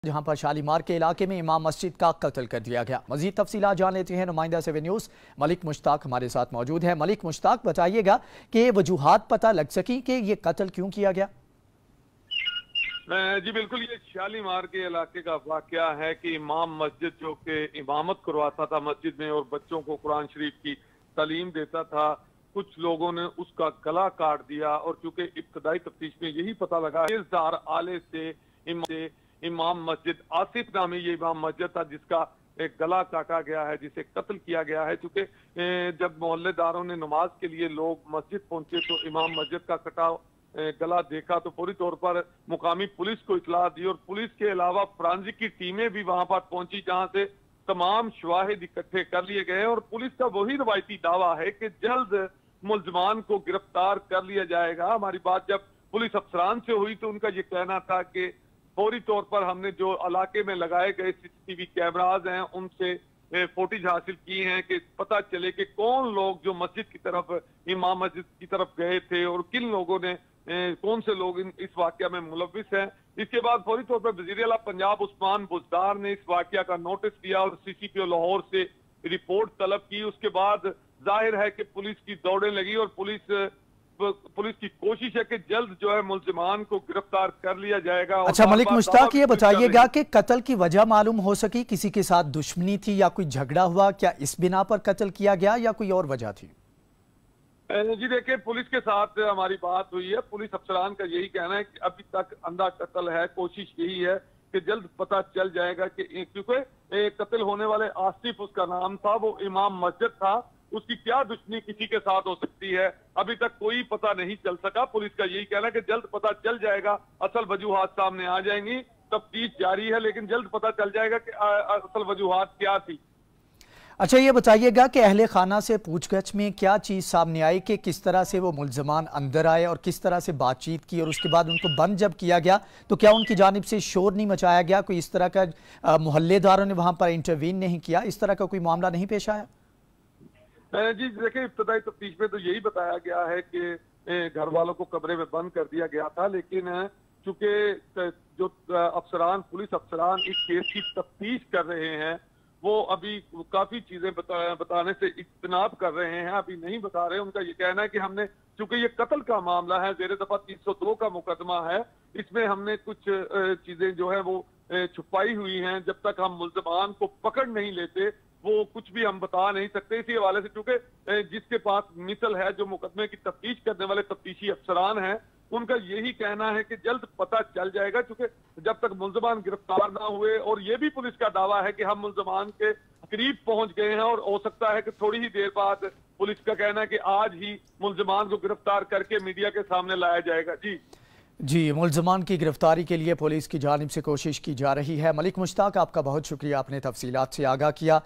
جہاں پر شالیمار کے علاقے میں امام مسجد کا قتل کر دیا گیا۔ مزید تفصیلات جان لیتے ہیں نمائندہ 7 نیوز ملک مشتاق ہمارے ساتھ موجود ہے۔ ملک مشتاق، بتائیے گا کہ وجوہات پتہ لگ سکی کہ یہ قتل کیوں کیا گیا؟ جی بالکل، یہ شالیمار کے علاقے کا واقعہ ہے کہ امام مسجد جو کہ امامت کرواتا تھا مسجد میں اور بچوں کو قرآن شریف کی تعلیم دیتا تھا، کچھ لوگوں نے اس کا گلا کاٹ دیا، اور چونکہ ابتدائی تفتیش میں یہی پتہ لگا تیز دھار آلے سے امام مسجد آصف نامی یہ امام مسجد تھا جس کا ایک گلا کاٹا گیا ہے، جسے قتل کیا گیا ہے۔ چونکہ جب محلے داروں نے نماز کے لیے لوگ مسجد پہنچے تو امام مسجد کا کٹا گلا دیکھا تو فوری طور پر مقامی پولیس کو اطلاع دی، اور پولیس کے علاوہ فرانزک کی ٹیمیں بھی وہاں پر پہنچی جہاں سے تمام شواہد اکٹھے کر لیے گئے، اور پولیس کا وہی روایتی دعویٰ ہے کہ جلد ملزمان کو گرفتار کر لیا جائے گا۔ ہماری بات جب پولیس افسران سے ہوئی تو ان کا یہ کہنا تھا کہ فوری طور پر ہم نے جو علاقے میں لگائے گئے CCTV کیمراز ہیں ان سے فوٹیج حاصل کی ہیں کہ پتہ چلے کہ کون لوگ جو مسجد کی طرف امام مسجد کی طرف گئے تھے اور کن لوگوں نے کون سے لوگ اس واقعہ میں ملوث ہیں۔ اس کے بعد فوری طور پر وزیر اعلیٰ پنجاب عثمان بزدار نے اس واقعہ کا نوٹس لیا اور CCPO لاہور سے رپورٹ طلب کی۔ اس کے بعد ظاہر ہے کہ پولیس کی دوڑیں لگی اور پولیس کی کوشش ہے کہ جلد جو ہے ملزمان کو گرفتار کر لیا جائے گا۔ اچھا ملک مشتاق، یہ بتائیے گا کہ قتل کی وجہ معلوم ہو سکی؟ کسی کے ساتھ دشمنی تھی یا کوئی جھگڑا ہوا؟ کیا اس بنا پر قتل کیا گیا یا کوئی اور وجہ تھی؟ جی دیکھیں، پولیس کے ساتھ ہماری بات ہوئی ہے، پولیس افسران کا یہی کہنا ہے کہ ابھی تک اندھا قتل ہے، کوشش یہی ہے کہ جلد پتہ چل جائے گا کہ کیونکہ قتل ہونے والے آصف اس کا نام تھا، وہ امام مسجد تھا، اس کی کیا دشمنی کسی کے ساتھ ہو سکتی ہے ابھی تک کوئی پتہ نہیں چل سکا۔ پولیس کا یہی کہنا ہے کہ جلد پتہ چل جائے گا، اصل وجوہات سامنے آ جائیں گی، تفتیش جاری ہے لیکن جلد پتہ چل جائے گا کہ اصل وجوہات کیا تھی۔ اچھا یہ بتائیے گا کہ اہل خانہ سے پوچھ گچھ میں کیا چیز سامنے آئی کہ کس طرح سے وہ ملزمان اندر آئے اور کس طرح سے بات چیت کی، اور اس کے بعد ان کو بند جب کیا گیا تو کیا ان کی جانب سے شور نہیں مچایا گیا؟ کوئی اس طرح کا محلے داروں نے وہاں پر انٹروین نہیں کیا؟ اس طرح کا کوئی معاملہ نہیں پیش آیا؟ جی دیکھیں، ابتدائی تفتیش میں تو یہی بتایا گیا ہے کہ گھر والوں کو کمرے میں بند کر دیا گیا تھا، لیکن چونکہ جو افسران پولیس افسران اس کیس کی تفتیش کر رہے ہیں وہ ابھی کافی چیزیں بتانے سے اجتناب کر رہے ہیں، ابھی نہیں بتا رہے۔ ان کا یہ کہنا ہے کہ ہم نے، چونکہ یہ قتل کا معاملہ ہے، زیر دفعہ 302 کا مقدمہ ہے، اس میں ہم نے کچھ چیزیں جو ہے وہ چھپائی ہوئی ہیں، جب تک ہم ملزمان کو پکڑ نہیں لیتے وہ کچھ بھی ہم بتا نہیں سکتے۔ اسی حوالے سے چونکہ جس کے پاس مثل ہے، جو مقدمے کی تفتیش کرنے والے تفتیشی افسران ہیں، ان کا یہی کہنا ہے کہ جلد پتہ چل جائے گا، چونکہ جب تک ملزمان گرفتار نہ ہوئے، اور یہ بھی پولیس کا دعویٰ ہے کہ ہم ملزمان کے قریب پہنچ گئے ہیں، اور ہو سکتا ہے کہ تھوڑی ہی دیر بعد پولیس کا کہنا ہے کہ آج ہی ملزمان کو گرفتار کر کے میڈیا کے سامنے لایا جائے گا۔ جی ملزمان کی گرفتاری کے لیے پولیس کی جانب سے کوشش کی جا رہی ہے۔ ملک مشتاق، آپ کا بہت شکریہ، آپ نے تفصیلات سے آگاہ کیا۔